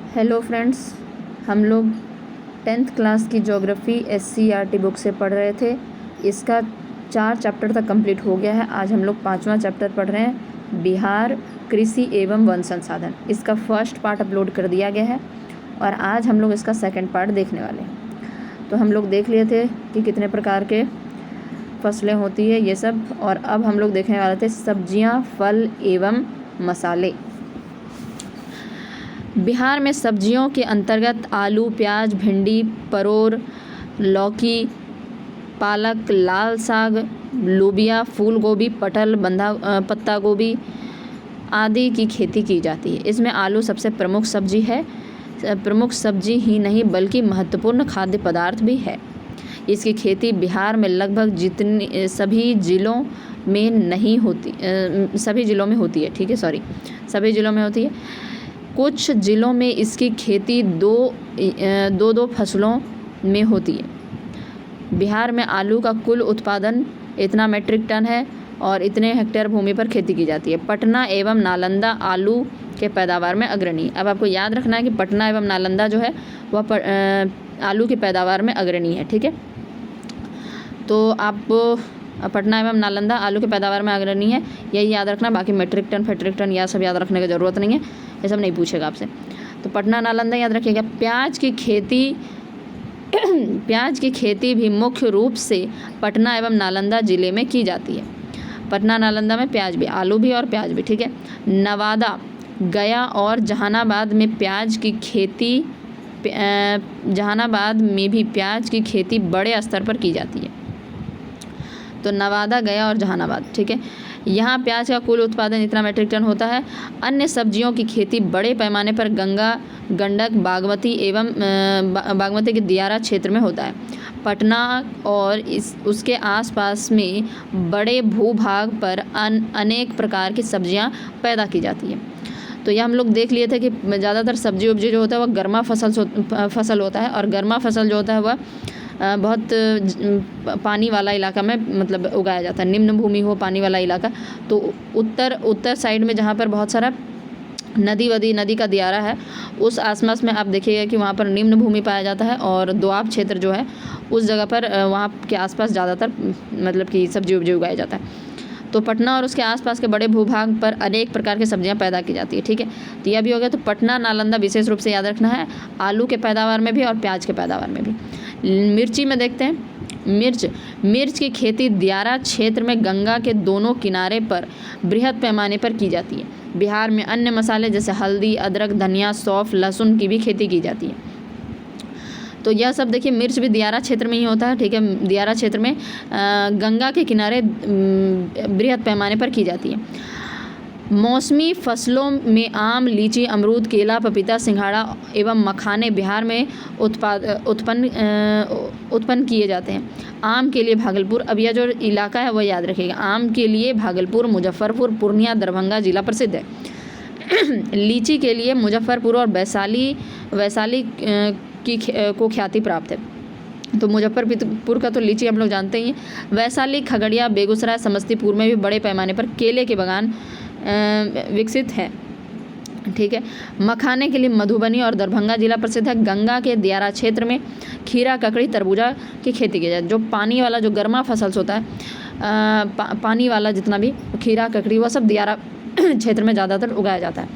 Hello friends, हम लोग 10th class की ज्योग्राफी SCERT बुक से पढ़ रहे थे। इसका 4 चैप्टर तक कंप्लीट हो गया है। आज हम लोग 5वां चैप्टर पढ़ रहे हैं, बिहार कृषि एवं वन संसाधन। इसका फर्स्ट पार्ट अपलोड कर दिया गया है और आज हम लोग इसका सेकंड पार्ट देखने वाले हैं। तो हम लोग देख लिए थे कि कितने प्रकार के फसलें होती है ये सब, और अब हम लोग देखने वाले थे सब्जियां, फल एवं मसाले। बिहार में सब्जियों के अंतर्गत आलू, प्याज, भिंडी, परोर, लौकी, पालक, लाल साग, लोबिया, फूल गोभी, पटल, पत्ता गोभी आदि की खेती की जाती है। इसमें आलू सबसे प्रमुख सब्जी है। प्रमुख सब्जी ही नहीं बल्कि महत्वपूर्ण खाद्य पदार्थ भी है। इसकी खेती बिहार में लगभग सभी जिलों में नहीं होती, सभी जिलों में होती है। ठीक है, सभी जिलों में होती है। कुछ जिलों में इसकी खेती दो फसलों में होती है। बिहार में आलू का कुल उत्पादन इतना मीट्रिक टन है और इतने हेक्टेयर भूमि पर खेती की जाती है। पटना एवं नालंदा आलू के पैदावार में अग्रणी। अब आपको याद रखना है कि पटना एवं नालंदा जो है वह आलू की पैदावार में अग्रणी है। ठीक है, तो आप पटना एवं नालंदा आलू की पैदावार में अग्रणी है, यही याद रखना। बाकी मीट्रिक टन, फेट्रिक टन यह सब याद रखने की ज़रूरत नहीं है, ये सब नहीं पूछेगा आपसे। तो पटना नालंदा याद रखिएगा। प्याज की खेती भी मुख्य रूप से पटना एवं नालंदा ज़िले में की जाती है। पटना नालंदा में प्याज भी, आलू भी और प्याज भी। ठीक है, नवादा, गया और जहानाबाद में जहानाबाद में भी प्याज की खेती बड़े स्तर पर की जाती है। तो नवादा, गया और जहानाबाद, ठीक है, यहाँ प्याज का कुल उत्पादन इतना मीट्रिक टन होता है। अन्य सब्जियों की खेती बड़े पैमाने पर गंगा, गंडक, बागमती के दियारा क्षेत्र में होता है। पटना और उसके आसपास में बड़े भूभाग पर अनेक प्रकार की सब्जियां पैदा की जाती है। तो यह हम लोग देख लिए थे कि ज़्यादातर सब्जी उब्जी जो होता है वह गर्मा फसल होता है, और गर्मा फसल जो होता है वह बहुत पानी वाला इलाका में मतलब उगाया जाता है। निम्न भूमि हो, पानी वाला इलाका, तो उत्तर साइड में जहाँ पर बहुत सारा नदी का दियारा है, उस आसपास में आप देखिएगा कि वहाँ पर निम्न भूमि पाया जाता है, और दोआब क्षेत्र जो है उस जगह पर वहाँ के आसपास ज़्यादातर मतलब कि सब्जी उब्जी उगाया जाता है। तो पटना और उसके आसपास के बड़े भूभाग पर अनेक प्रकार की सब्जियां पैदा की जाती है। ठीक है, तो यह भी हो गया। तो पटना नालंदा विशेष रूप से याद रखना है, आलू के पैदावार में भी और प्याज के पैदावार में भी। मिर्ची में देखते हैं। मिर्च की खेती दियारा क्षेत्र में गंगा के दोनों किनारे पर बृहद पैमाने पर की जाती है। बिहार में अन्य मसाले जैसे हल्दी, अदरक, धनिया, सौंफ, लहसुन की भी खेती की जाती है। तो यह सब देखिए, मिर्च भी दियारा क्षेत्र में ही होता है। ठीक है, दियारा क्षेत्र में गंगा के किनारे बृहद पैमाने पर की जाती है। मौसमी फसलों में आम, लीची, अमरूद, केला, पपीता, सिंघाड़ा एवं मखाने बिहार में उत्पन्न किए जाते हैं। आम के लिए भागलपुर, अब यह जो इलाका है वह याद रखिएगा, आम के लिए भागलपुर, मुजफ्फरपुर, पूर्णिया, दरभंगा जिला प्रसिद्ध है। लीची के लिए मुजफ्फरपुर और वैशाली को ख्याति प्राप्त है। तो मुजफ्फरपुर का तो लीची हम लोग जानते ही हैं। वैशाली, खगड़िया, बेगूसराय, समस्तीपुर में भी बड़े पैमाने पर केले के बागान विकसित हैं। ठीक है, मखाने के लिए मधुबनी और दरभंगा जिला प्रसिद्ध है। गंगा के दियारा क्षेत्र में खीरा, ककड़ी, तरबूजा की खेती की जाती है। जो पानी वाला, जो गर्मा फसल होता है, पानी वाला जितना भी खीरा, ककड़ी, वह सब दियारा क्षेत्र में ज़्यादातर उगाया जाता है।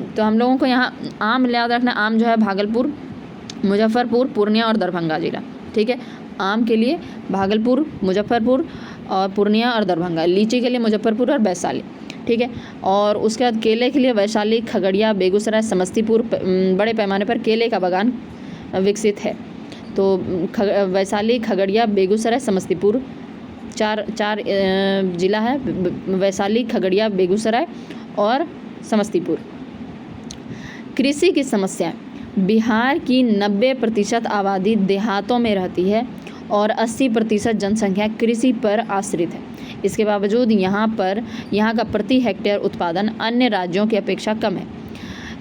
तो हम लोगों को यहाँ आम याद रखना, आम जो है भागलपुर, मुजफ्फरपुर, पूर्णिया और दरभंगा जिला। ठीक है, आम के लिए भागलपुर, मुजफ्फरपुर और पूर्णिया और दरभंगा। लीची के लिए मुजफ्फरपुर और वैशाली। ठीक है, और उसके बाद केले के लिए वैशाली, खगड़िया, बेगूसराय, समस्तीपुर बड़े पैमाने पर केले का बागान विकसित है। तो वैशाली, खगड़िया, बेगूसराय, समस्तीपुर चार जिला है। वैशाली, खगड़िया, बेगूसराय और समस्तीपुर। कृषि की समस्या, बिहार की 90% आबादी देहातों में रहती है और 80% जनसंख्या कृषि पर आश्रित है। इसके बावजूद यहाँ का प्रति हेक्टेयर उत्पादन अन्य राज्यों की अपेक्षा कम है।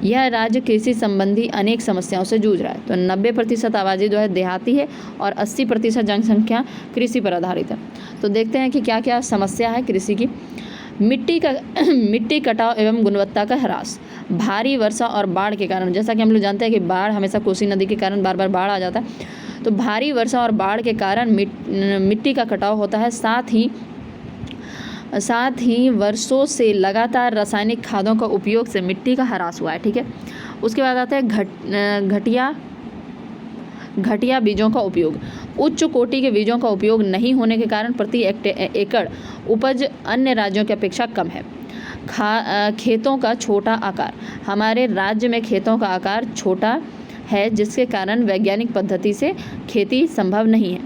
यह राज्य कृषि संबंधी अनेक समस्याओं से जूझ रहा है। तो 90% आबादी जो है देहाती है और 80% जनसंख्या कृषि पर आधारित है। तो देखते हैं कि क्या क्या समस्या है कृषि की। मिट्टी कटाव एवं गुणवत्ता का ह्रास। भारी वर्षा और बाढ़ के कारण, जैसा कि हम लोग जानते हैं कि बाढ़ हमेशा कोसी नदी के कारण बार बार बाढ़ आ जाता है, तो भारी वर्षा और बाढ़ के कारण मिट्टी का कटाव होता है। साथ ही वर्षों से लगातार रासायनिक खादों का उपयोग से मिट्टी का ह्रास हुआ है। ठीक है, उसके बाद आता है घटिया बीजों का उपयोग। उच्च कोटि के बीजों का उपयोग नहीं होने के कारण प्रति एकड़ उपज अन्य राज्यों की अपेक्षा कम है। खेतों का छोटा आकार। हमारे राज्य में खेतों का आकार छोटा है, जिसके कारण वैज्ञानिक पद्धति से खेती संभव नहीं है।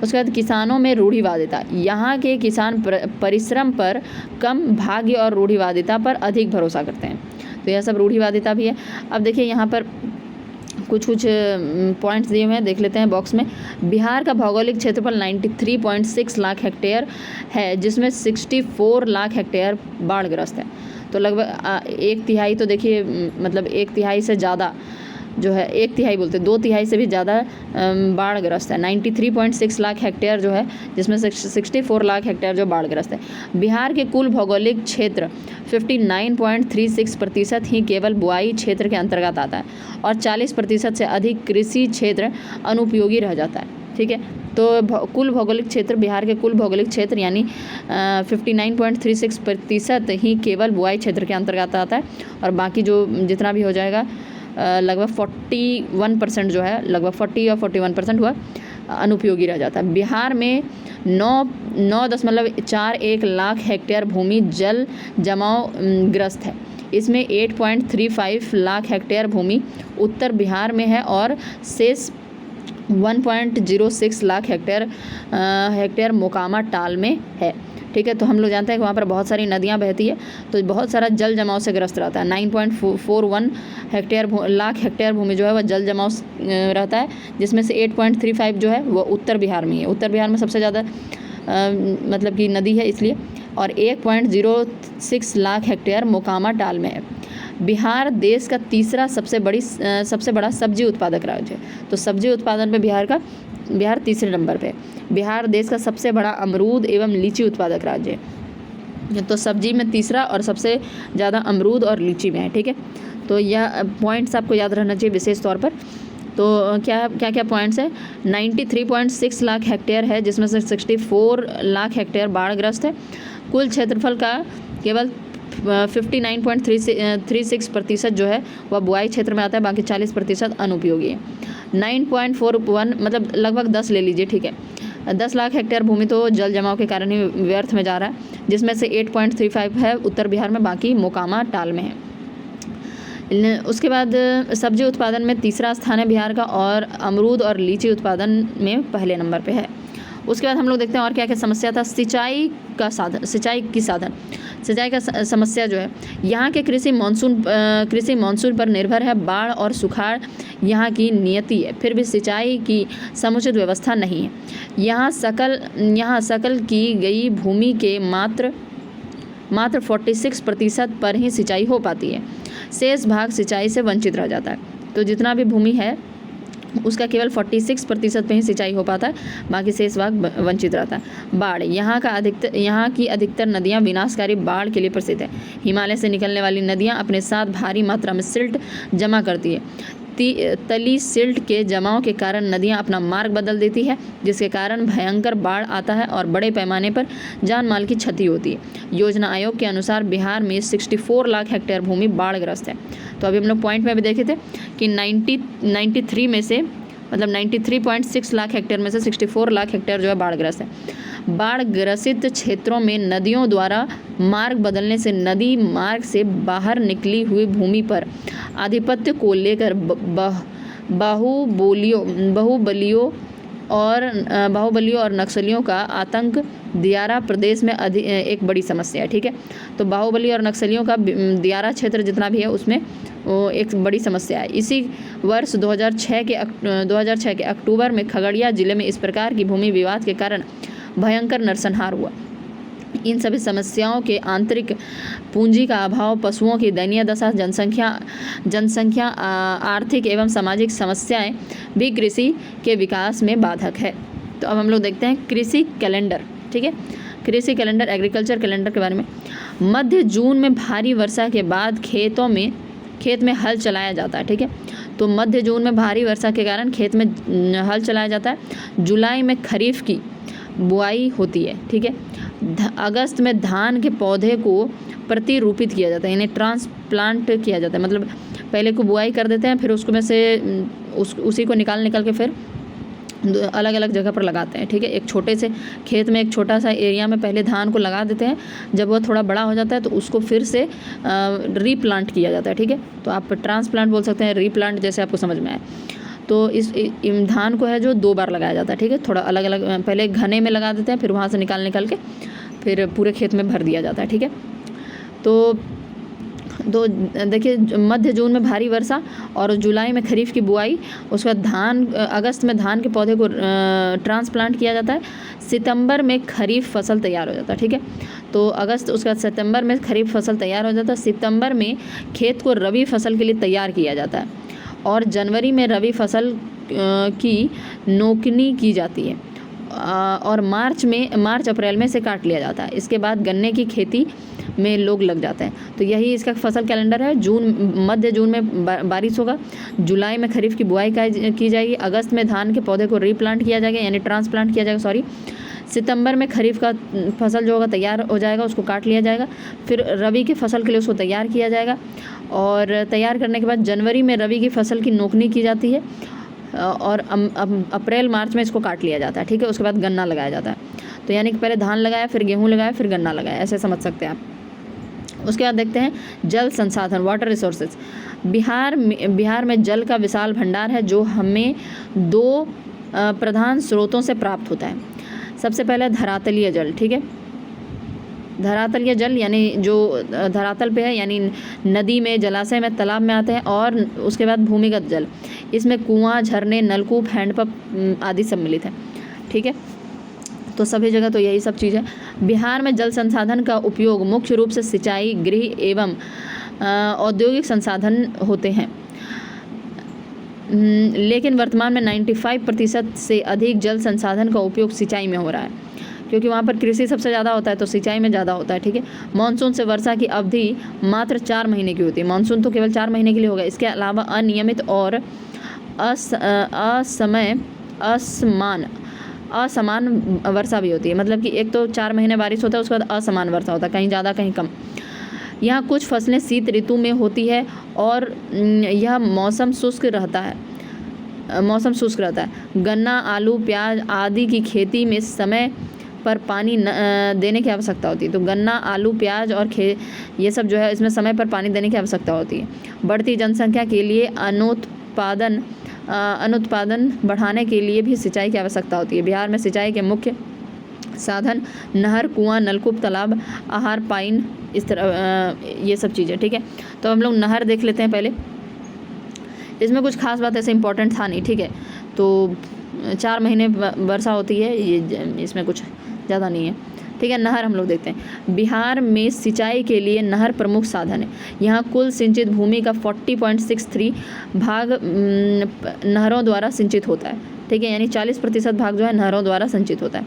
उसके बाद किसानों में रूढ़िवादिता। यहाँ के किसान परिश्रम पर कम, भाग्य और रूढ़िवादिता पर अधिक भरोसा करते हैं, तो यह सब रूढ़िवादिता भी है। अब देखिए यहाँ पर कुछ पॉइंट्स दिए हुए हैं, देख लेते हैं बॉक्स में। बिहार का भौगोलिक क्षेत्रफल 93.6 लाख हेक्टेयर है, जिसमें 64 लाख हेक्टेयर बाढ़ग्रस्त है। तो लगभग 1/3 तो देखिए, मतलब 1/3 से ज़्यादा जो है, 1/3 बोलते, 2/3 से भी ज़्यादा बाढ़ग्रस्त है। 93.6 लाख हेक्टेयर जो है, जिसमें 64 लाख हेक्टेयर जो बाढ़ग्रस्त है। बिहार के कुल भौगोलिक क्षेत्र 59.36% ही केवल बुआई क्षेत्र के अंतर्गत आता है और 40% से अधिक कृषि क्षेत्र अनुपयोगी रह जाता है। ठीक है, तो कुल भौगोलिक क्षेत्र, बिहार के कुल भौगोलिक क्षेत्र यानी 59.36% ही केवल बुआई क्षेत्र के अंतर्गत आता है और बाकी जो जितना भी हो जाएगा लगभग 41% जो है, लगभग 40 या 41% हुआ अनुपयोगी रह जाता है। बिहार में 9.41 लाख हेक्टेयर भूमि जल जमाव ग्रस्त है। इसमें 8.35 लाख हेक्टेयर भूमि उत्तर बिहार में है और शेष 1.06 लाख हेक्टेयर मोकामा टाल में है। ठीक है, तो हम लोग जानते हैं कि वहाँ पर बहुत सारी नदियाँ बहती है, तो बहुत सारा जल जमाव से ग्रस्त रहता है। 9.41 लाख हेक्टेयर भूमि जो है वह जल जमाव रहता है, जिसमें से 8.35 जो है वो उत्तर बिहार में है। उत्तर बिहार में सबसे ज़्यादा मतलब कि नदी है इसलिए, और 1.06 लाख हेक्टेयर मोकामा टाल में है। बिहार देश का तीसरा सबसे बड़ा सब्जी उत्पादक राज्य है, तो सब्जी उत्पादन में बिहार तीसरे नंबर पे। बिहार देश का सबसे बड़ा अमरूद एवं लीची उत्पादक राज्य है, तो सब्जी में तीसरा और सबसे ज़्यादा अमरूद और लीची में है। ठीक है, तो यह पॉइंट्स आपको याद रहना चाहिए विशेष तौर पर। तो क्या पॉइंट्स है, 93.6 लाख हेक्टेयर है, जिसमें से 64 लाख हेक्टेयर बाढ़ग्रस्त है। कुल क्षेत्रफल का केवल 59.36% जो है वह बुआई क्षेत्र में आता है, बाकी 40% अनुपयोगी है। 9.41 मतलब लगभग 10 ले लीजिए। ठीक है, 10 लाख हेक्टेयर भूमि तो जल जमाव के कारण ही व्यर्थ में जा रहा है, जिसमें से 8.35 है उत्तर बिहार में, बाकी मोकामा टाल में है। उसके बाद सब्जी उत्पादन में तीसरा स्थान है बिहार का, और अमरूद और लीची उत्पादन में पहले नंबर पे है। उसके बाद हम लोग देखते हैं और क्या क्या समस्या था। सिंचाई का समस्या जो है, यहाँ के कृषि मानसून पर निर्भर है। बाढ़ और सुखाड़ यहाँ की नियति है, फिर भी सिंचाई की समुचित व्यवस्था नहीं है। यहाँ सकल की गई भूमि के मात्र 46% पर ही सिंचाई हो पाती है। शेष भाग सिंचाई से वंचित रह जाता है, तो जितना भी भूमि है उसका केवल 46% पे ही सिंचाई हो पाता है, बाकी शेष भाग वंचित रहता है। बाढ़, यहाँ की अधिकतर नदियाँ विनाशकारी बाढ़ के लिए प्रसिद्ध है। हिमालय से निकलने वाली नदियाँ अपने साथ भारी मात्रा में सिल्ट जमा करती है। तली सिल्ट के जमाव के कारण नदियाँ अपना मार्ग बदल देती है, जिसके कारण भयंकर बाढ़ आता है और बड़े पैमाने पर जान माल की क्षति होती है। योजना आयोग के अनुसार बिहार में 64 लाख हेक्टेयर भूमि बाढ़ग्रस्त है। तो अभी हम लोग पॉइंट में भी देखे थे कि 93 में से, मतलब 93.6 लाख हेक्टेयर में से 64 लाख हेक्टेयर जो है बाढ़ग्रस्त है। बाढ़ ग्रसित क्षेत्रों में नदियों द्वारा मार्ग बदलने से नदी मार्ग से बाहर निकली हुई भूमि पर आधिपत्य को लेकर बाहुबलियों और नक्सलियों का आतंक दियारा प्रदेश में एक बड़ी समस्या है। ठीक है, तो बाहुबली और नक्सलियों का दियारा क्षेत्र जितना भी है उसमें वो एक बड़ी समस्या है। इसी वर्ष 2006 के अक्टूबर में खगड़िया जिले में इस प्रकार की भूमि विवाद के कारण भयंकर नरसंहार हुआ। इन सभी समस्याओं के आंतरिक पूंजी का अभाव, पशुओं की दयनीय दशा, जनसंख्या, आर्थिक एवं सामाजिक समस्याएं भी कृषि के विकास में बाधक है। तो अब हम लोग देखते हैं कृषि कैलेंडर। ठीक है, कृषि कैलेंडर, एग्रीकल्चर कैलेंडर के बारे में। मध्य जून में भारी वर्षा के बाद खेत में हल चलाया जाता है। ठीक है, तो मध्य जून में भारी वर्षा के कारण खेत में हल चलाया जाता है। जुलाई में खरीफ की बुआई होती है। ठीक है, अगस्त में धान के पौधे को प्रतिरूपित किया जाता है, यानी ट्रांसप्लांट किया जाता है। मतलब पहले को बुआई कर देते हैं, फिर उसको में से उसी को निकाल के फिर अलग अलग जगह पर लगाते हैं। ठीक है, एक छोटे से खेत में एक छोटा सा एरिया में पहले धान को लगा देते हैं। जब वह थोड़ा बड़ा हो जाता है तो उसको फिर से रीप्लांट किया जाता है। ठीक है, तो आप ट्रांसप्लांट बोल सकते हैं, रीप्लांट जैसे आपको समझ में आए। तो इस धान को है जो 2 बार लगाया जाता है। ठीक है, थोड़ा अलग अलग पहले घने में लगा देते हैं, फिर वहाँ से निकाल के फिर पूरे खेत में भर दिया जाता है। ठीक है, तो देखिए मध्य जून में भारी वर्षा और जुलाई में खरीफ की बुआई, उसके बाद अगस्त में धान के पौधे को ट्रांसप्लांट किया जाता है। सितंबर में खरीफ फसल तैयार हो जाता है। ठीक है, तो उसके बाद सितंबर में खरीफ फसल तैयार हो जाता है। सितंबर में खेत को रबी फसल के लिए तैयार किया जाता है और जनवरी में रबी फसल की नोकनी की जाती है और मार्च अप्रैल में से काट लिया जाता है। इसके बाद गन्ने की खेती में लोग लग जाते हैं। तो यही इसका फसल कैलेंडर है। मध्य जून में बारिश होगा, जुलाई में खरीफ की बुआई की जाएगी, अगस्त में धान के पौधे को रीप्लांट किया जाएगा यानी ट्रांसप्लांट किया जाएगा, सितंबर में खरीफ का फसल जो होगा तैयार हो जाएगा, उसको काट लिया जाएगा। फिर रबी की फसल के लिए उसको तैयार किया जाएगा और तैयार करने के बाद जनवरी में रबी की फसल की नोकनी की जाती है और अप्रैल मार्च में इसको काट लिया जाता है। ठीक है, उसके बाद गन्ना लगाया जाता है। तो यानी कि पहले धान लगाया, फिर गेहूँ लगाया, फिर गन्ना लगाया, ऐसे समझ सकते हैं आप। उसके बाद देखते हैं जल संसाधन, वाटर रिसोर्सेज। बिहार में जल का विशाल भंडार है जो हमें 2 प्रधान स्रोतों से प्राप्त होता है। सबसे पहले धरातलीय जल। ठीक है, धरातलीय जल यानी जो धरातल पे है, यानी नदी में, जलाशय में, तालाब में आते हैं। और उसके बाद भूमिगत जल, इसमें कुआं, झरने, नलकूप, हैंडपंप आदि सम्मिलित है। ठीक है, तो सभी जगह तो यही सब चीज़ है। बिहार में जल संसाधन का उपयोग मुख्य रूप से सिंचाई, गृह एवं औद्योगिक संसाधन होते हैं, लेकिन वर्तमान में 95% से अधिक जल संसाधन का उपयोग सिंचाई में हो रहा है, क्योंकि वहाँ पर कृषि सबसे ज़्यादा होता है तो सिंचाई में ज़्यादा होता है। ठीक है, मानसून से वर्षा की अवधि मात्र 4 महीने की होती है। मानसून तो केवल 4 महीने के लिए होगा। इसके अलावा अनियमित और असमान वर्षा भी होती है। मतलब कि एक तो 4 महीने बारिश होता है, उसके बाद असमान वर्षा होता है, कहीं ज़्यादा कहीं कम। यहाँ कुछ फसलें शीत ऋतु में होती है और यह मौसम शुष्क रहता है। गन्ना, आलू, प्याज आदि की खेती में समय पर पानी देने की आवश्यकता होती है। तो गन्ना, आलू, प्याज और ये सब जो है इसमें समय पर पानी देने की आवश्यकता होती है। बढ़ती जनसंख्या के लिए अनुत्पादन बढ़ाने के लिए भी सिंचाई की आवश्यकता होती है। बिहार में सिंचाई के मुख्य साधन नहर, कुआं, नलकूप, तालाब, आहार, पाइन, इस तरह ये सब चीज़ें। ठीक है, तो हम लोग नहर देख लेते हैं पहले। इसमें कुछ खास बात ऐसे इंपॉर्टेंट था नहीं। ठीक है, तो 4 महीने वर्षा होती है, ये इसमें कुछ ज़्यादा नहीं है। ठीक है, नहर हम लोग देखते हैं। बिहार में सिंचाई के लिए नहर प्रमुख साधन है। यहाँ कुल सिंचित भूमि का 40.63 भाग नहरों द्वारा सिंचित होता है। ठीक है, यानी 40% भाग जो है नहरों द्वारा सिंचित होता है।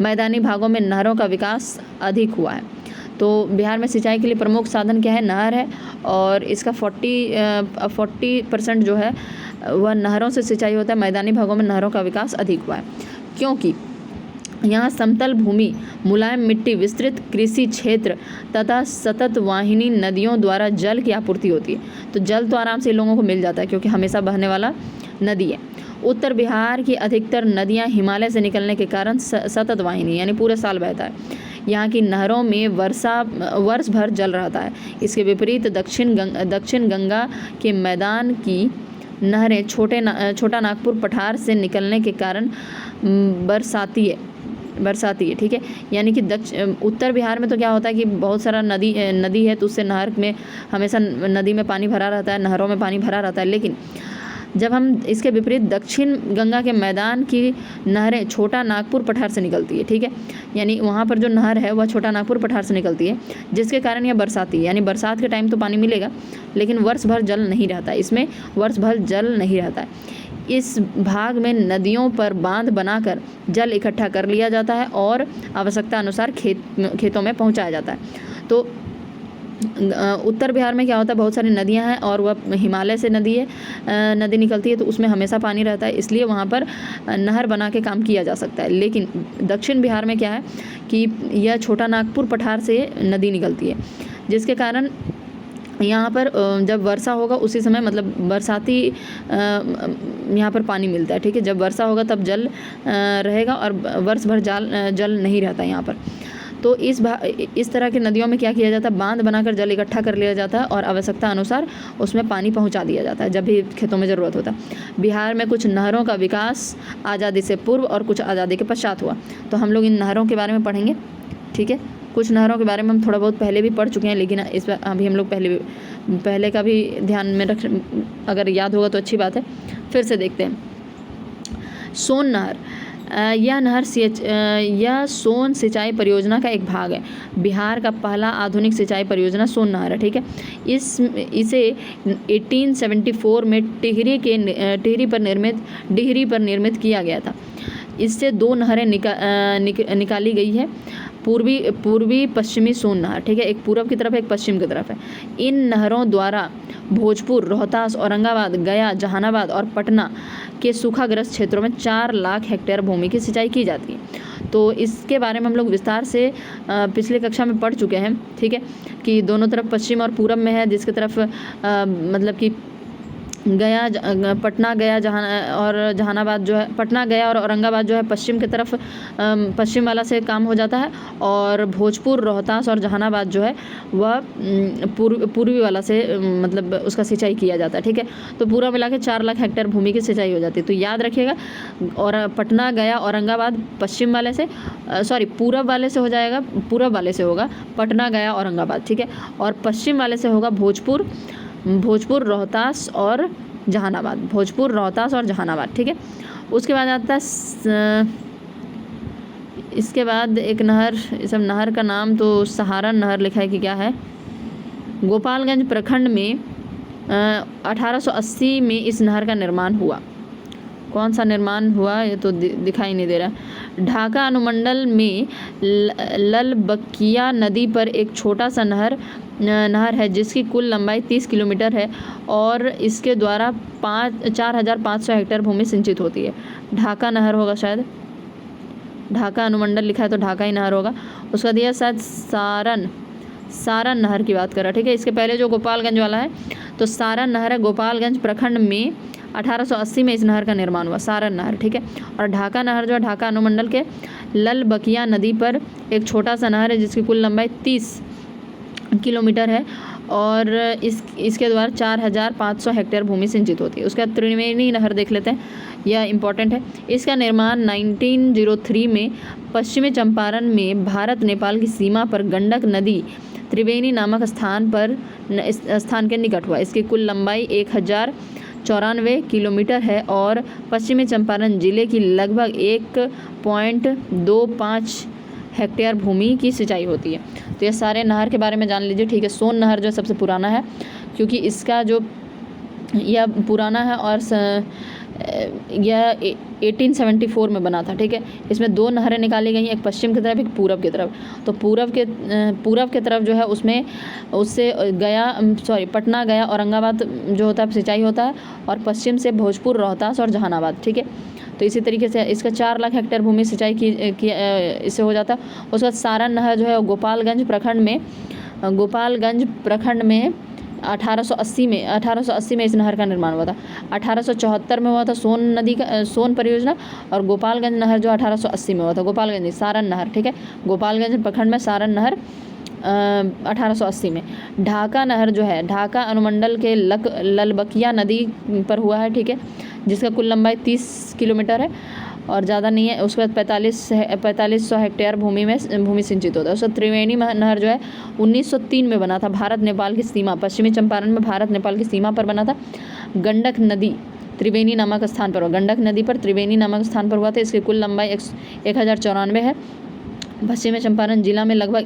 मैदानी भागों में नहरों का विकास अधिक हुआ है। तो बिहार में सिंचाई के लिए प्रमुख साधन क्या है? नहर है, और इसका 40% जो है वह नहरों से सिंचाई होता है। मैदानी भागों में नहरों का विकास अधिक हुआ है क्योंकि यहाँ समतल भूमि, मुलायम मिट्टी, विस्तृत कृषि क्षेत्र तथा सतत वाहिनी नदियों द्वारा जल की आपूर्ति होती है। तो जल तो आराम से लोगों को मिल जाता है क्योंकि हमेशा बहने वाला नदी है। उत्तर बिहार की अधिकतर नदियाँ हिमालय से निकलने के कारण सतत वाहिनी यानी पूरे साल बहता है। यहाँ की नहरों में वर्ष भर जल रहता है। इसके विपरीत दक्षिण गंगा के मैदान की नहरें छोटा नागपुर पठार से निकलने के कारण बरसाती है। ठीक है, यानी कि उत्तर बिहार में तो क्या होता है कि बहुत सारा नदी है, तो उससे नहर में हमेशा नदी में पानी भरा रहता है, नहरों में पानी भरा रहता है। लेकिन जब हम इसके विपरीत दक्षिण गंगा के मैदान की नहरें छोटा नागपुर पठार से निकलती है। ठीक है, यानी वहाँ पर जो नहर है वह छोटा नागपुर पठार से निकलती है, जिसके कारण यह बरसाती है। यानी बरसात के टाइम तो पानी मिलेगा लेकिन वर्ष भर जल नहीं रहता है, इसमें वर्ष भर जल नहीं रहता है। इस भाग में नदियों पर बांध बनाकर जल इकट्ठा कर लिया जाता है और आवश्यकता अनुसार खेतों में पहुँचाया जाता है। तो उत्तर बिहार में क्या होता है, बहुत सारी नदियां हैं और वह हिमालय से नदी निकलती है, तो उसमें हमेशा पानी रहता है, इसलिए वहाँ पर नहर बना के काम किया जा सकता है। लेकिन दक्षिण बिहार में क्या है कि यह छोटा नागपुर पठार से नदी निकलती है, जिसके कारण यहाँ पर जब वर्षा होगा उसी समय मतलब बरसाती यहाँ पर पानी मिलता है, ठीक है। जब वर्षा होगा तब जल रहेगा और वर्ष भर जल नहीं रहता यहाँ पर। तो इस तरह की नदियों में क्या किया जाता है, बांध बनाकर जल इकट्ठा कर लिया जाता है और आवश्यकता अनुसार उसमें पानी पहुंचा दिया जाता है जब भी खेतों में ज़रूरत होता है। बिहार में कुछ नहरों का विकास आज़ादी से पूर्व और कुछ आज़ादी के पश्चात हुआ, तो हम लोग इन नहरों के बारे में पढ़ेंगे, ठीक है। कुछ नहरों के बारे में हम थोड़ा बहुत पहले भी पढ़ चुके हैं, लेकिन इस पर अभी हम लोग पहले का भी ध्यान में रख, अगर याद होगा तो अच्छी बात है। फिर से देखते हैं। सोन नहर, यह सोन सिंचाई परियोजना का एक भाग है। बिहार का पहला आधुनिक सिंचाई परियोजना सोन नहर है, ठीक है। इसे 1874 में टिहरी पर निर्मित किया गया था। इससे दो नहरें निकाली गई है, पूर्वी पश्चिमी सोन नहर, ठीक है। एक पूर्व की तरफ है, एक पश्चिम की तरफ है। इन नहरों द्वारा भोजपुर, रोहतास, औरंगाबाद, गया, जहानाबाद और पटना के सूखाग्रस्त क्षेत्रों में 4 लाख हेक्टेयर भूमि की सिंचाई की जाती है। तो इसके बारे में हम लोग विस्तार से पिछले कक्षा में पढ़ चुके हैं, ठीक है, कि दोनों तरफ पश्चिम और पूरब में है, जिसकी तरफ मतलब कि पटना गया और जहानाबाद जो है, पटना गया और औरंगाबाद जो है पश्चिम की तरफ पश्चिम वाला से काम हो जाता है, और भोजपुर, रोहतास और जहानाबाद जो है वह पूर्वी वाला से मतलब उसका सिंचाई किया जाता है, ठीक है। तो पूरा मिला के 4 लाख हेक्टेयर भूमि की सिंचाई हो जाती है। तो याद रखिएगा, और पटना गया औरंगाबाद पश्चिम वाले से पूरब वाले से हो जाएगा, पूरब वाले से होगा पटना गया औरंगाबाद, ठीक है। और पश्चिम वाले से होगा भोजपुर, रोहतास और जहानाबाद, ठीक है। उसके बाद आता है इसके बाद एक नहर, सब नहर का नाम तो सहारन नहर लिखा है कि क्या है। गोपालगंज प्रखंड में 1880 में इस नहर का निर्माण हुआ। कौन सा निर्माण हुआ ये तो दिखाई नहीं दे रहा। ढाका अनुमंडल में ललबकिया नदी पर एक छोटा सा नहर है जिसकी कुल लंबाई 30 किलोमीटर है और इसके द्वारा 4,500 हेक्टेयर भूमि सिंचित होती है। ढाका नहर होगा शायद, ढाका अनुमंडल लिखा है तो ढाका ही नहर होगा। उसका दिया शायद सारन नहर की बात कर रहा है, ठीक है। इसके पहले जो गोपालगंज वाला है तो सारन नहर है। गोपालगंज प्रखंड में 1880 में इस नहर का निर्माण हुआ, सारन नहर, ठीक है। और ढाका नहर जो है ढाका अनुमंडल के ललबकिया नदी पर एक छोटा सा नहर है जिसकी कुल लंबाई 30 किलोमीटर है और इसके द्वारा 4,500 हेक्टेयर भूमि सिंचित होती है। उसके बाद त्रिवेणी नहर देख लेते हैं, यह इम्पॉर्टेंट है। इसका निर्माण 1903 में पश्चिमी चंपारण में भारत नेपाल की सीमा पर गंडक नदी त्रिवेणी नामक स्थान के निकट हुआ। इसकी कुल लंबाई 1094 किलोमीटर है और पश्चिमी चंपारण जिले की लगभग 1.25 हेक्टेयर भूमि की सिंचाई होती है। तो ये सारे नहर के बारे में जान लीजिए, ठीक है। सोन नहर जो सबसे पुराना है क्योंकि इसका जो यह पुराना है और यह 1874 में बना था, ठीक है। इसमें 2 नहरें निकाली गई हैं, एक पश्चिम की तरफ एक पूरब की तरफ। तो पूरब के तरफ जो है उसमें उससे पटना गया औरंगाबाद जो होता है सिंचाई होता है और पश्चिम से भोजपुर, रोहतास और जहानाबाद, ठीक है। तो इसी तरीके से इसका 4 लाख हेक्टेयर भूमि सिंचाई की इससे हो जाता है। उसके बाद सारन नहर जो है गोपालगंज प्रखंड में 1880 में इस नहर का निर्माण हुआ था। 1874 में हुआ था सोन परियोजना और गोपालगंज नहर जो 1880 में हुआ था। गोपालगंज सारन नहर, ठीक है। गोपालगंज प्रखंड में सारन नहर 1880 में। ढाका नहर जो है ढाका अनुमंडल के ललबकिया नदी पर हुआ है, ठीक है, जिसका कुल लंबाई 30 किलोमीटर है और ज़्यादा नहीं है। उसके बाद 4500 हेक्टेयर भूमि सिंचित होता है। उसका त्रिवेणी नहर जो है 1903 में बना था, भारत नेपाल की सीमा पश्चिमी चंपारण में भारत नेपाल की सीमा पर बना था। गंडक नदी त्रिवेणी नामक स्थान पर हुआ, गंडक नदी पर त्रिवेणी नामक स्थान पर हुआ था। इसकी कुल लंबाई 1094 है। पश्चिमी चंपारण जिला में लगभग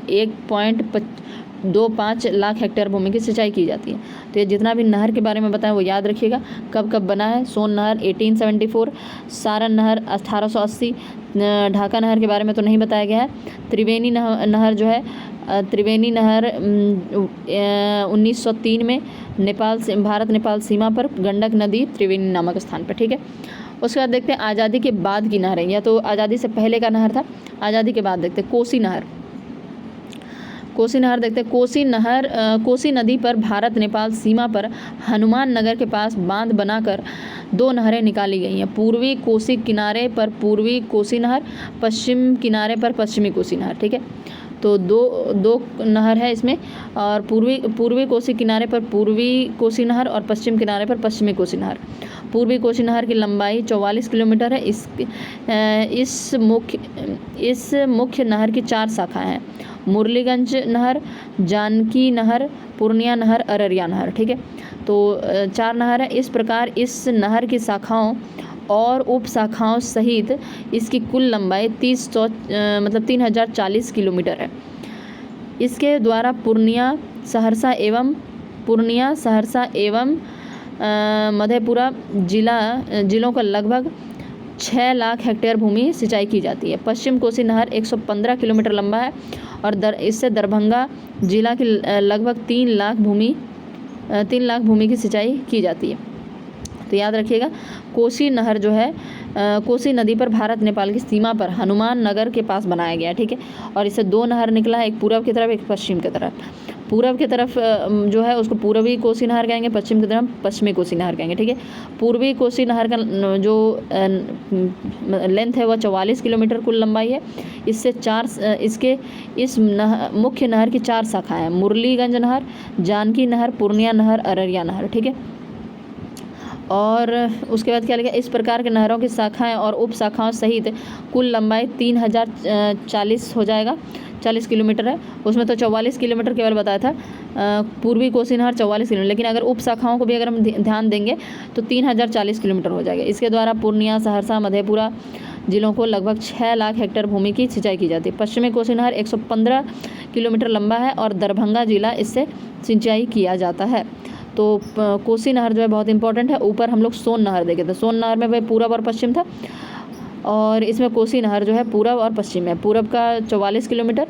25 लाख हेक्टेयर भूमि की सिंचाई की जाती है। तो ये जितना भी नहर के बारे में बताया वो याद रखिएगा। कब कब बना है, सोन नहर 1874, सारण नहर 1880, ढाका नहर के बारे में तो नहीं बताया गया है। त्रिवेणी नहर जो है, त्रिवेणी नहर 1903 में नेपाल से भारत नेपाल सीमा पर गंडक नदी त्रिवेणी नामक स्थान पर, ठीक है। उसके बाद देखते हैं आज़ादी के बाद की नहरें, या तो आज़ादी से पहले का नहर था, आज़ादी के बाद देखते हैं कोसी नहर। कोसी नहर देखते हैं। कोसी नदी पर भारत नेपाल सीमा पर हनुमान नगर के पास बांध बनाकर 2 नहरें निकाली गई हैं। पूर्वी कोसी किनारे पर पूर्वी कोसी नहर, पश्चिम किनारे पर पश्चिमी कोसी नहर, ठीक है। तो दो नहर है इसमें, और पूर्वी कोसी किनारे पर पूर्वी कोसी नहर और पश्चिम किनारे पर पश्चिमी कोसी नहर। पूर्वी कोसी नहर की लंबाई 44 किलोमीटर है। इस मुख्य नहर की 4 शाखाएं हैं, मुरलीगंज नहर, जानकी नहर, पूर्णिया नहर, अररिया नहर, ठीक है। तो 4 नहर है। इस प्रकार इस नहर की शाखाओं और उप शाखाओं सहित इसकी कुल लंबाई 3040 किलोमीटर है। इसके द्वारा पूर्णिया, सहरसा एवं मधेपुरा जिलों का लगभग 6 लाख हेक्टेयर भूमि सिंचाई की जाती है। पश्चिम कोसी नहर 115 किलोमीटर लंबा है और इससे दरभंगा जिला की लगभग 3 लाख भूमि की सिंचाई की जाती है। तो याद रखिएगा, कोसी नहर जो है कोसी नदी पर भारत नेपाल की सीमा पर हनुमान नगर के पास बनाया गया, ठीक है। और इससे 2 नहर निकला है, एक पूरब की तरफ, एक पश्चिम की तरफ। पूरब की तरफ जो है उसको पूर्वी कोसी नहर कहेंगे, पश्चिम की तरफ पश्चिमी कोसी नहर कहेंगे, ठीक है। पूर्वी कोसी नहर का जो लेंथ है वह 44 किलोमीटर कुल लंबाई है। इस मुख्य नहर की 4 शाखाएं हैं, मुरलीगंज नहर, जानकी नहर, पूर्णिया नहर, अररिया नहर, ठीक है। और उसके बाद क्या लिखा, इस प्रकार के नहरों की शाखाएं और उप शाखाओं सहित कुल लंबाई 3040 हो जाएगा, 40 किलोमीटर है। उसमें तो 44 किलोमीटर केवल बताया था, पूर्वी कोसी नहर 44 किलोमीटर, लेकिन अगर उप शाखाओं को भी अगर हम ध्यान देंगे तो 3040 किलोमीटर हो जाएगा। इसके द्वारा पूर्णिया, सहरसा, मधेपुरा जिलों को लगभग 6 लाख हेक्टेयर भूमि की सिंचाई की जाती है। पश्चिमी कोसी नहर 115 किलोमीटर लंबा है और दरभंगा जिला इससे सिंचाई किया जाता है। तो कोसी नहर जो है बहुत इंपॉर्टेंट है। ऊपर हम लोग सोन नहर देखे थे, सोन नहर में भाई पूरब और पश्चिम था, और इसमें कोसी नहर जो है पूरब और पश्चिम है। पूरब का 44 किलोमीटर,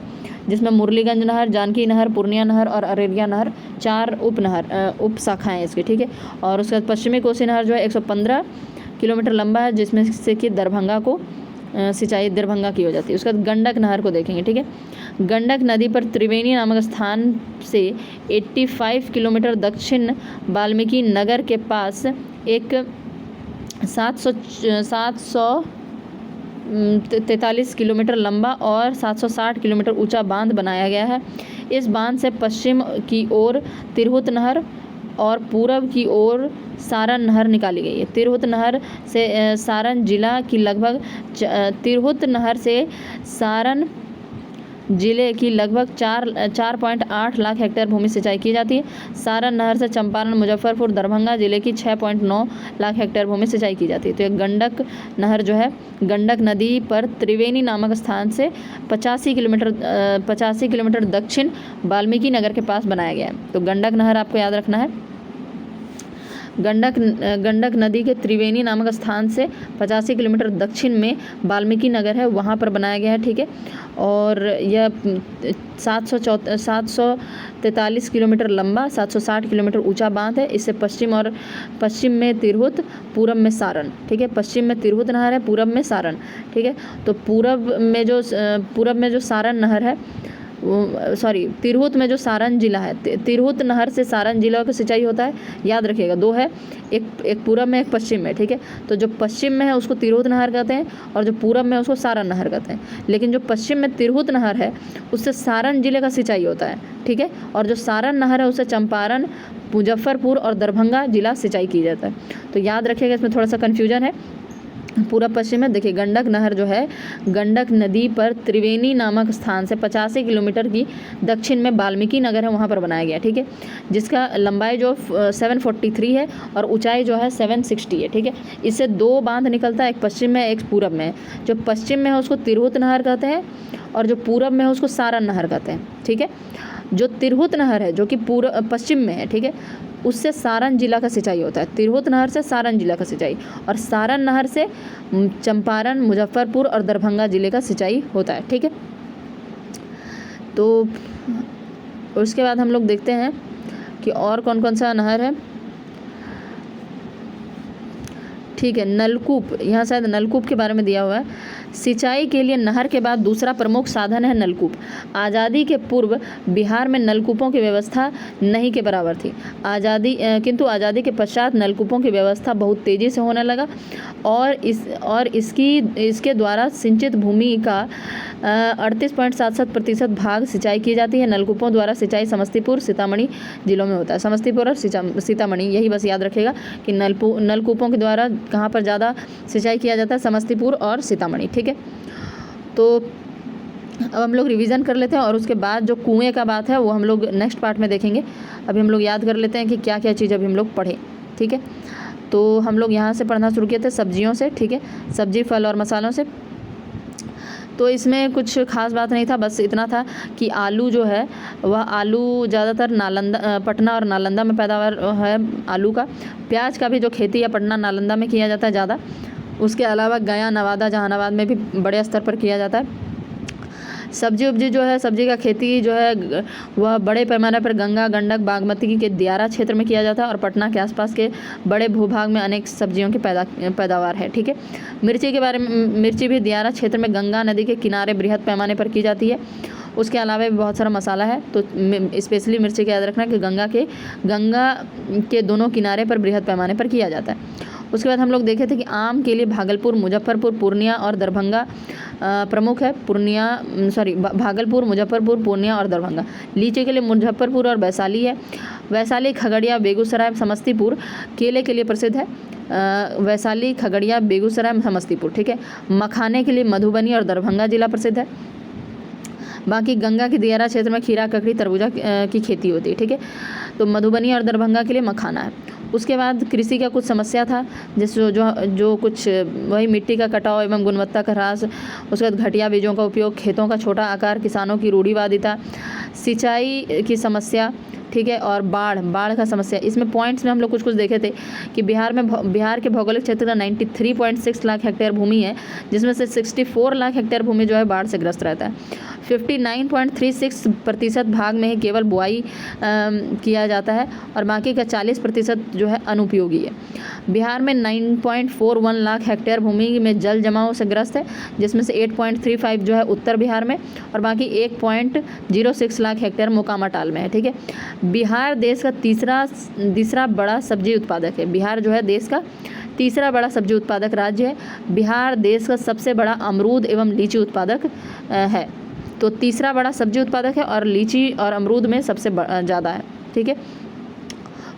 जिसमें मुरलीगंज नहर, जानकी नहर, पूर्णिया नहर और अररिया नहर 4 उप शाखाएँ हैं इसकी, ठीक है। और उसके बाद पश्चिमी कोसी नहर जो है 115 किलोमीटर लंबा है, जिसमें से कि दरभंगा को सिंचाई दरभंगा की हो जाती है। उसके बाद गंडक नहर को देखेंगे, ठीक है। गंडक नदी पर त्रिवेणी नामक स्थान से 85 किलोमीटर दक्षिण वाल्मीकि नगर के पास एक 743 किलोमीटर लंबा और 760 किलोमीटर ऊंचा बांध बनाया गया है। इस बांध से पश्चिम की ओर तिरहुत नहर और पूरब की ओर सारण नहर निकाली गई है। तिरहुत नहर से सारण जिला की लगभग 4.8 लाख हेक्टेयर भूमि सिंचाई की जाती है। सारण नहर से चंपारण, मुजफ्फरपुर, दरभंगा जिले की 6.9 लाख हेक्टेयर भूमि सिंचाई की जाती है। तो ये गंडक नहर जो है गंडक नदी पर त्रिवेणी नामक स्थान से 85 किलोमीटर दक्षिण वाल्मीकि नगर के पास बनाया गया है। तो गंडक नहर आपको याद रखना है। गंडक नदी के त्रिवेणी नामक स्थान से 85 किलोमीटर दक्षिण में वाल्मीकि नगर है, वहाँ पर बनाया गया है, ठीक है। और यह 743 किलोमीटर लंबा, 760 किलोमीटर ऊंचा बांध है। इससे पश्चिम में तिरहुत, पूरब में सारण, ठीक है। पश्चिम में तिरहुत नहर है, पूरब में सारण, ठीक है। तो पूरब में जो सारण नहर है, तिरहुत में जो सारण जिला है, तिरहुत नहर से सारण जिला की सिंचाई होता है। याद रखिएगा, 2 है, एक पूरब में, एक पश्चिम में, ठीक है। तो जो पश्चिम में है उसको तिरहुत नहर कहते हैं और जो पूरब में है उसको सारण नहर कहते हैं। लेकिन जो पश्चिम में तिरहुत नहर है उससे सारण जिले का सिंचाई होता है, ठीक है। और जो सारण नहर है उससे चंपारण, मुजफ्फरपुर और दरभंगा जिला सिंचाई की जाता है। तो याद रखिएगा, इसमें थोड़ा सा कन्फ्यूजन है। पूरब पश्चिम में देखिए, गंडक नहर जो है गंडक नदी पर त्रिवेणी नामक स्थान से 85 किलोमीटर की दक्षिण में वाल्मीकि नगर है, वहाँ पर बनाया गया, ठीक है। जिसका लंबाई जो 743 है और ऊंचाई जो है 760 है, ठीक है। इससे 2 बांध निकलता है, एक पश्चिम में, एक पूरब में। जो पश्चिम में है उसको तिरहुत नहर कहते हैं और जो पूरब में है उसको सारण नहर कहते हैं, ठीक है। जो तिरहुत नहर है जो कि पूर्व पश्चिम में है, ठीक है, उससे सारण जिला का सिंचाई होता है। तिरहुत नहर से सारण जिला का सिंचाई, और सारण नहर से चंपारण, मुजफ्फरपुर और दरभंगा जिले का सिंचाई होता है, ठीक है। तो उसके बाद हम लोग देखते हैं कि और कौन कौन सा नहर है, ठीक है। नलकूप, यहाँ शायद नलकूप के बारे में दिया हुआ है। सिंचाई के लिए नहर के बाद दूसरा प्रमुख साधन है नलकूप। आज़ादी के पूर्व बिहार में नलकूपों की व्यवस्था नहीं के बराबर थी। किंतु आज़ादी के पश्चात नलकूपों की व्यवस्था बहुत तेज़ी से होने लगा, और इसके द्वारा सिंचित भूमि का 38.77% भाग सिंचाई की जाती है। नलकूपों द्वारा सिंचाई समस्तीपुर, सीतामढ़ी जिलों में होता है। समस्तीपुर और सीतामढ़ी, यही बस याद रखेगा कि नलकूपों के द्वारा कहाँ पर ज़्यादा सिंचाई किया जाता है, समस्तीपुर और सीतामढ़ी, ठीक है। तो अब हम लोग रिवीजन कर लेते हैं, और उसके बाद जो कुएं का बात है वो हम लोग नेक्स्ट पार्ट में देखेंगे। अभी हम लोग याद कर लेते हैं कि क्या क्या चीज़ अभी हम लोग पढ़े, ठीक है। तो हम लोग यहाँ से पढ़ना शुरू किए थे सब्जियों से, ठीक है, सब्जी, फल और मसालों से। तो इसमें कुछ खास बात नहीं था, बस इतना था कि आलू जो है वह आलू ज़्यादातर पटना और नालंदा में पैदावार है आलू का। प्याज का भी जो खेती है पटना नालंदा में किया जाता है ज़्यादा। उसके अलावा गया, नवादा, जहानाबाद में भी बड़े स्तर पर किया जाता है। सब्जी जो है, सब्जी का खेती जो है वह बड़े पैमाने पर गंगा, गंडक, बागमती के दियारा क्षेत्र में किया जाता है, और पटना के आसपास के बड़े भूभाग में अनेक सब्जियों की पैदावार है, ठीक है। मिर्ची के बारे में, मिर्ची भी दियारा क्षेत्र में गंगा नदी के किनारे बृहद पैमाने पर की जाती है। उसके अलावा भी बहुत सारा मसाला है, तो स्पेशली मिर्ची का याद रखना कि गंगा के दोनों किनारे पर बृहद पैमाने पर किया जाता है। उसके बाद हम लोग देखे थे कि आम के लिए भागलपुर, मुजफ्फरपुर, पूर्णिया और दरभंगा प्रमुख है। भागलपुर, मुजफ्फरपुर, पूर्णिया और दरभंगा। लीची के लिए मुजफ्फरपुर और वैशाली है। वैशाली, खगड़िया, बेगूसराय, समस्तीपुर केले के लिए प्रसिद्ध है। वैशाली, खगड़िया, बेगूसराय, समस्तीपुर, ठीक है। मखाने के लिए मधुबनी और दरभंगा जिला प्रसिद्ध है। बाकी गंगा के दियारा क्षेत्र में खीरा, ककड़ी, तरबूजा की खेती होती है, ठीक है। तो मधुबनी और दरभंगा के लिए मखाना है। उसके बाद कृषि का कुछ समस्या था, जैसे जो कुछ वही मिट्टी का कटाव एवं गुणवत्ता का ह्रास। उसके बाद घटिया बीजों का उपयोग, खेतों का छोटा आकार, किसानों की रूढ़िवादिता, सिंचाई की समस्या, ठीक है, और बाढ़ का समस्या। इसमें पॉइंट्स में हम लोग कुछ देखे थे कि बिहार के भौगोलिक क्षेत्र का 93.6 लाख हेक्टेयर भूमि है, जिसमें से 64 लाख हेक्टेयर भूमि जो है बाढ़ से ग्रस्त रहता है। 59.36% भाग में ही केवल बुआई किया जाता है, और बाकी का 40% जो है अनुपयोगी है। बिहार में 9.41 लाख हेक्टेयर भूमि में जल जमाव से ग्रस्त है, जिसमें से 8.35 जो है उत्तर बिहार में, और बाकी 1.06 लाख हेक्टेयर मोकामा टाल में है, ठीक है। बिहार देश का तीसरा बड़ा सब्जी उत्पादक है। बिहार जो है देश का तीसरा बड़ा सब्जी उत्पादक राज्य है। बिहार देश का सबसे बड़ा अमरूद एवं लीची उत्पादक है। तो तीसरा बड़ा सब्जी उत्पादक है, और लीची और अमरूद में सबसे ज़्यादा है, ठीक है।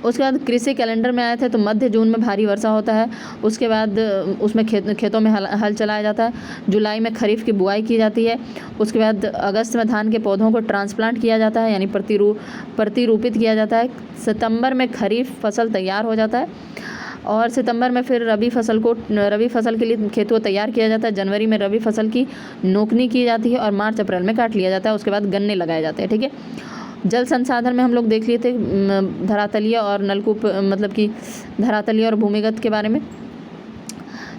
उसके बाद कृषि कैलेंडर में आए थे तो मध्य जून में भारी वर्षा होता है। उसके बाद उसमें खेतों में हल चलाया जाता है। जुलाई में खरीफ की बुआई की जाती है। उसके बाद अगस्त में धान के पौधों को ट्रांसप्लांट किया जाता है, यानी प्रतिरूपित किया जाता है। सितंबर में खरीफ फसल तैयार हो जाता है, और सितंबर में फिर रबी फसल के लिए खेत को तैयार किया जाता है। जनवरी में रबी फसल की नोकनी की जाती है, और मार्च अप्रैल में काट लिया जाता है। उसके बाद गन्ने लगाए जाते हैं, ठीक है। जल संसाधन में हम लोग देख लिए थे धरातलीय और नलकूप, मतलब कि धरातलीय और भूमिगत के बारे में।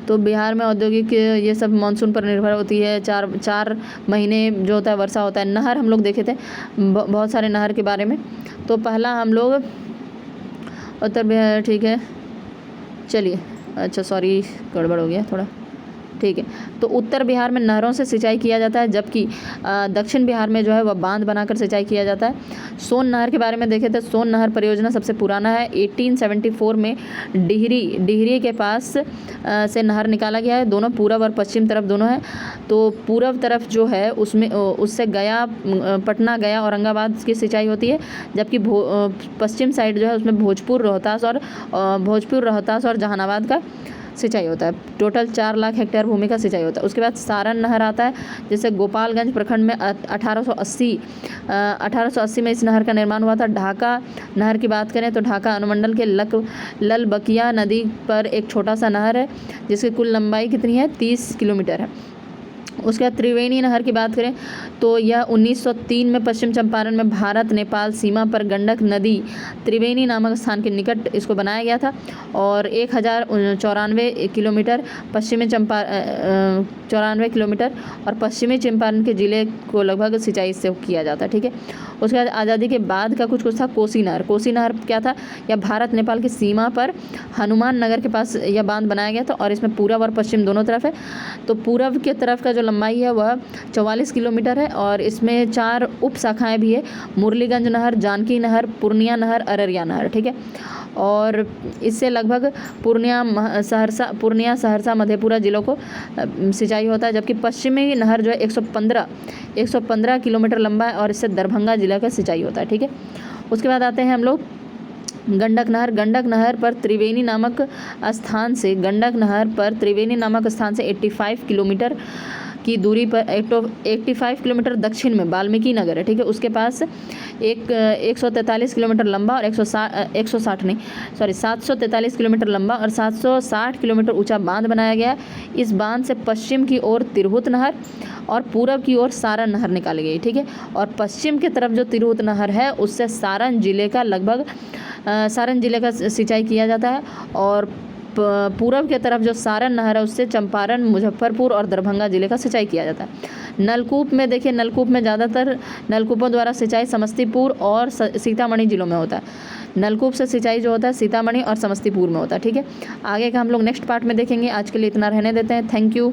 तो बिहार में औद्योगिक ये सब मानसून पर निर्भर होती है। चार महीने जो होता है वर्षा होता है। नहर हम लोग देखे थे बहुत सारे नहर के बारे में। तो पहला हम लोग उत्तर बिहार, ठीक है, चलिए, अच्छा सॉरी गड़बड़ हो गया थोड़ा, ठीक है। तो उत्तर बिहार में नहरों से सिंचाई किया जाता है, जबकि दक्षिण बिहार में जो है वह बांध बनाकर सिंचाई किया जाता है। सोन नहर के बारे में देखें तो सोन नहर परियोजना सबसे पुराना है। 1874 में डिहरी के पास से नहर निकाला गया है। दोनों पूरब और पश्चिम तरफ दोनों है। तो पूरब तरफ जो है उससे पटना, गया, औरंगाबाद की सिंचाई होती है, जबकि पश्चिम साइड जो है उसमें भोजपुर, रोहतास और जहानाबाद का सिंचाई होता है। टोटल 4 लाख हेक्टेयर भूमि का सिंचाई होता है। उसके बाद सारण नहर आता है, जैसे गोपालगंज प्रखंड में 1880 में इस नहर का निर्माण हुआ था। ढाका नहर की बात करें तो ढाका अनुमंडल के ललबकिया नदी पर एक छोटा सा नहर है, जिसकी कुल लंबाई कितनी है, 30 किलोमीटर है। उसके बाद त्रिवेणी नहर की बात करें तो यह 1903 में पश्चिम चंपारण में भारत नेपाल सीमा पर गंडक नदी त्रिवेणी नामक स्थान के निकट इसको बनाया गया था और 1094 किलोमीटर पश्चिमी 94 किलोमीटर और पश्चिमी चंपारण के ज़िले को लगभग सिंचाई से किया जाता है। ठीक है, उसके बाद आज़ादी के बाद का कुछ था कोसी नहर। कोसी नहर क्या था, यह भारत नेपाल की सीमा पर हनुमान नगर के पास यह बांध बनाया गया था और इसमें पूरब और पश्चिम दोनों तरफ है। तो पूरब के तरफ का जो लंबाई है वह 44 किलोमीटर है और इसमें 4 उप शाखाएँ भी है, मुरलीगंज नहर, जानकी नहर, पूर्णिया नहर, अररिया नहर। ठीक है, और इससे लगभग पूर्णिया सहरसा मधेपुरा जिलों को सिंचाई होता है, जबकि पश्चिमी नहर जो है 115 किलोमीटर लंबा है और इससे दरभंगा जिला का सिंचाई होता है। ठीक है, उसके बाद आते हैं हम लोग गंडक नहर। गंडक नहर पर त्रिवेणी नामक स्थान से 85 किलोमीटर की दूरी पर 85 किलोमीटर दक्षिण में वाल्मीकि नगर है। ठीक है, उसके पास 143 किलोमीटर लंबा और 743 किलोमीटर लंबा और 760 किलोमीटर ऊंचा बांध बनाया गया है। इस बांध से पश्चिम की ओर तिरहुत नहर और पूरब की ओर सारण नहर निकाली गई। ठीक है, और पश्चिम की तरफ जो तिरहुत नहर है उससे सारण जिले का सिंचाई किया जाता है और पूरब के तरफ जो सारण नहर है उससे चंपारण, मुजफ्फरपुर और दरभंगा जिले का सिंचाई किया जाता है। नलकूप में देखिए, नलकूप में ज़्यादातर नलकूपों द्वारा सिंचाई समस्तीपुर और सीतामढ़ी जिलों में होता है। नलकूप से सिंचाई जो होता है सीतामढ़ी और समस्तीपुर में होता है। ठीक है, आगे का हम लोग नेक्स्ट पार्ट में देखेंगे। आज के लिए इतना रहने देते हैं। Thank you.